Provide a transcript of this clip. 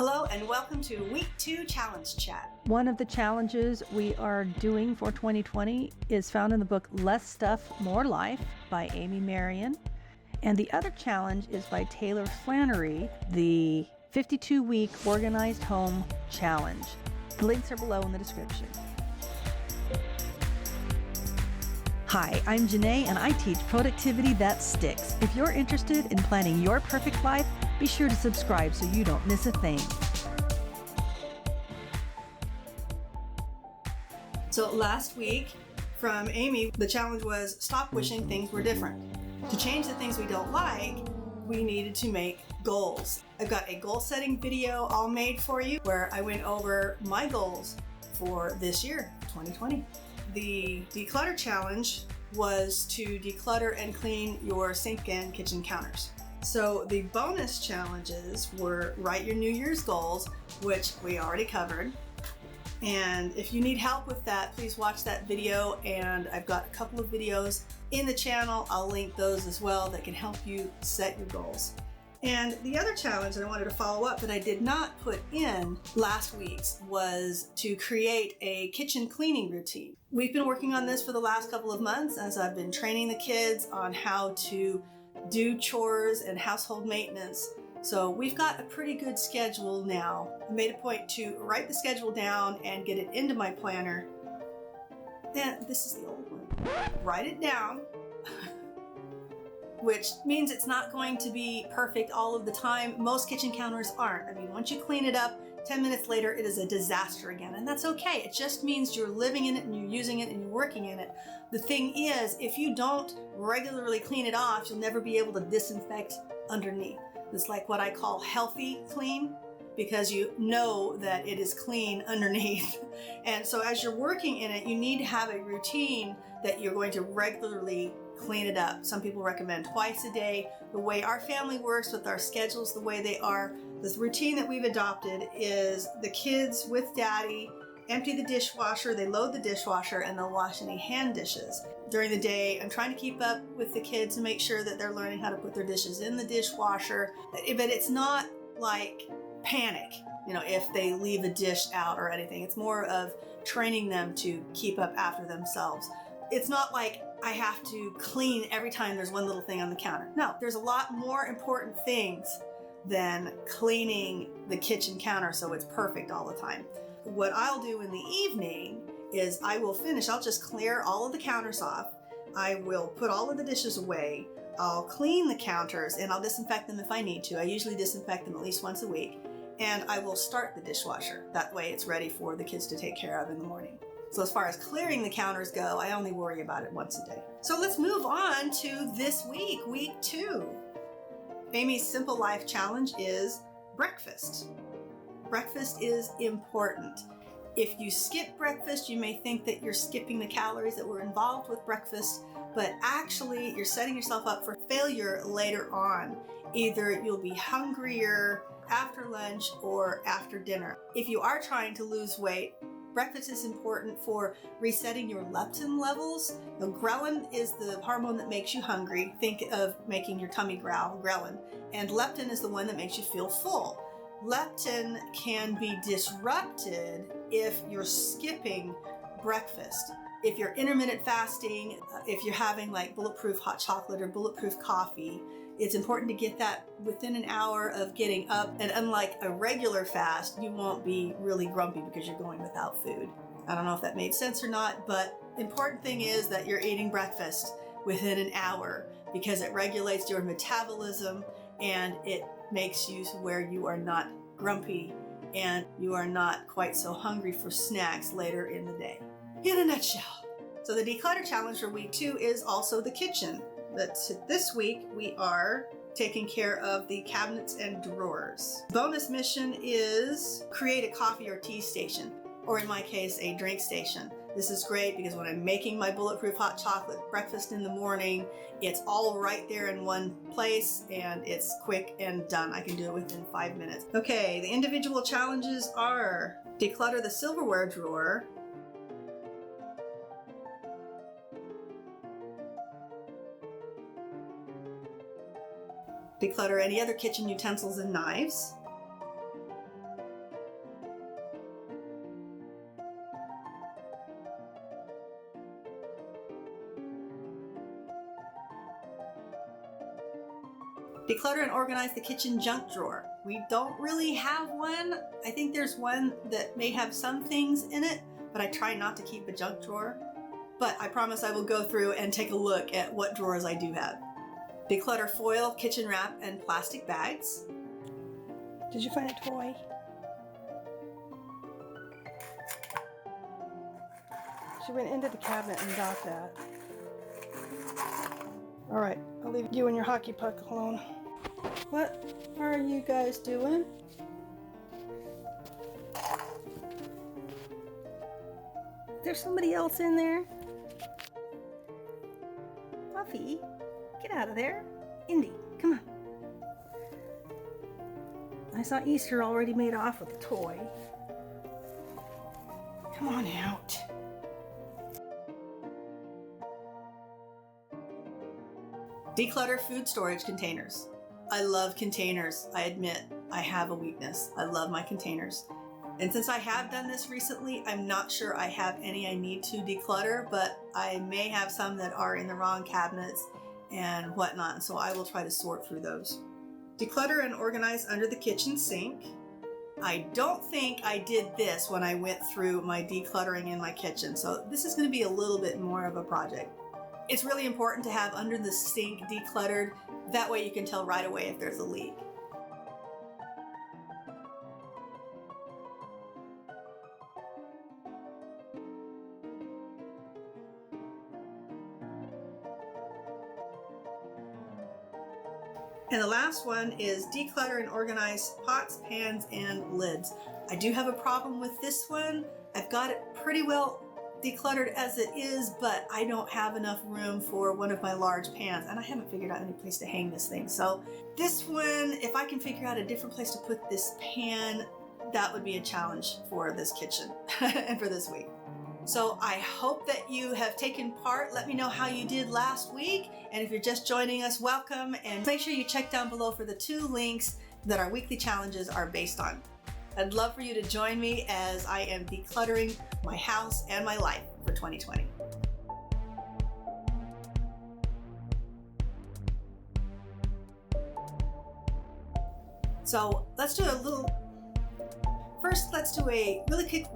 Hello and welcome to Week 2 Challenge Chat. One of the challenges we are doing for 2020 is found in the book Less Stuff, More Life by Amy Marion. And the other challenge is by Taylor Flannery, the 52-week Organized Home Challenge. The links are below in the description. Hi, I'm Janae and I teach productivity that sticks. If you're interested in planning your perfect life, be sure to subscribe so you don't miss a thing. So last week from Amy, the challenge was stop wishing things were different. To change the things we don't like, we needed to make goals. I've got a goal setting video all made for you where I went over my goals for this year, 2020. The declutter challenge was to declutter and clean your sink and kitchen counters. So the bonus challenges were write your New Year's goals, which we already covered. And if you need help with that, please watch that video. And I've got a couple of videos in the channel. I'll link those as well that can help you set your goals. And the other challenge that I wanted to follow up that I did not put in last week's was to create a kitchen cleaning routine. We've been working on this for the last couple of months as I've been training the kids on how to do chores and household maintenance. So we've got a pretty good schedule now. I made a point to write the schedule down and get it into my planner. And this is the old one. Write it down, which means it's not going to be perfect all of the time. Most kitchen counters aren't. I mean, once you clean it up, 10 minutes later, it is a disaster again. And that's okay. It just means you're living in it and you're using it and you're working in it. The thing is, if you don't regularly clean it off, you'll never be able to disinfect underneath. It's like what I call healthy clean, because you know that it is clean underneath. And so as you're working in it, you need to have a routine that you're going to regularly clean it up. Some people recommend twice a day. The way our family works with our schedules, the way they are, the routine that we've adopted is the kids with daddy empty the dishwasher, they load the dishwasher, and they'll wash any hand dishes. During the day, I'm trying to keep up with the kids and make sure that they're learning how to put their dishes in the dishwasher. But it's not like panic, if they leave a dish out or anything. It's more of training them to keep up after themselves. It's not like I have to clean every time there's one little thing on the counter. No, there's a lot more important things than cleaning the kitchen counter so it's perfect all the time. What I'll do in the evening is I'll just clear all of the counters off. I will put all of the dishes away. I'll clean the counters and I'll disinfect them if I need to. I usually disinfect them at least once a week. And I will start the dishwasher. That way it's ready for the kids to take care of in the morning. So as far as clearing the counters go, I only worry about it once a day. So let's move on to this week, week 2. Amy's Simple Life Challenge is breakfast. Breakfast is important. If you skip breakfast, you may think that you're skipping the calories that were involved with breakfast, but actually you're setting yourself up for failure later on. Either you'll be hungrier after lunch or after dinner. If you are trying to lose weight, breakfast is important for resetting your leptin levels. Ghrelin is the hormone that makes you hungry. Think of making your tummy growl, ghrelin. And leptin is the one that makes you feel full. Leptin can be disrupted if you're skipping breakfast. If you're intermittent fasting, if you're having like bulletproof hot chocolate or bulletproof coffee, it's important to get that within an hour of getting up. And unlike a regular fast, you won't be really grumpy because you're going without food. I don't know if that made sense or not, but the important thing is that you're eating breakfast within an hour because it regulates your metabolism and it makes you where you are not grumpy and you are not quite so hungry for snacks later in the day. In a nutshell. So the declutter challenge for week 2 is also the kitchen. But this week we are taking care of the cabinets and drawers. Bonus mission is create a coffee or tea station, or in my case, a drink station. This is great because when I'm making my bulletproof hot chocolate breakfast in the morning, it's all right there in one place and it's quick and done. I can do it within 5 minutes. Okay, the individual challenges are declutter the silverware drawer, declutter any other kitchen utensils and knives, Declutter and organize the kitchen junk drawer. We don't really have one. I think there's one that may have some things in it, but I try not to keep a junk drawer. But I promise I will go through and take a look at what drawers I do have. Declutter foil, kitchen wrap, and plastic bags. Did you find a toy? She went into the cabinet and got that. All right, I'll leave you and your hockey puck alone. What are you guys doing? There's somebody else in there. Fluffy, get out of there. Indy, come on. I saw Easter already made off with a toy. Come on out. Declutter food storage containers. I love containers. I admit I have a weakness. I love my containers. And since I have done this recently, I'm not sure I have any I need to declutter, but I may have some that are in the wrong cabinets and whatnot, so I will try to sort through those. Declutter and organize under the kitchen sink. I don't think I did this when I went through my decluttering in my kitchen, so this is going to be a little bit more of a project. It's really important to have under the sink decluttered. That way you can tell right away if there's a leak. And the last one is declutter and organize pots, pans, and lids. I do have a problem with this one. I've got it pretty well decluttered as it is, but I don't have enough room for one of my large pans, and I haven't figured out any place to hang this thing. So this one, if I can figure out a different place to put this pan, that would be a challenge for this kitchen and for this week. So I hope that you have taken part. Let me know how you did last week. And if you're just joining us, welcome. And make sure you check down below for the 2 links that our weekly challenges are based on. I'd love for you to join me as I am decluttering my house and my life for 2020. So let's do a really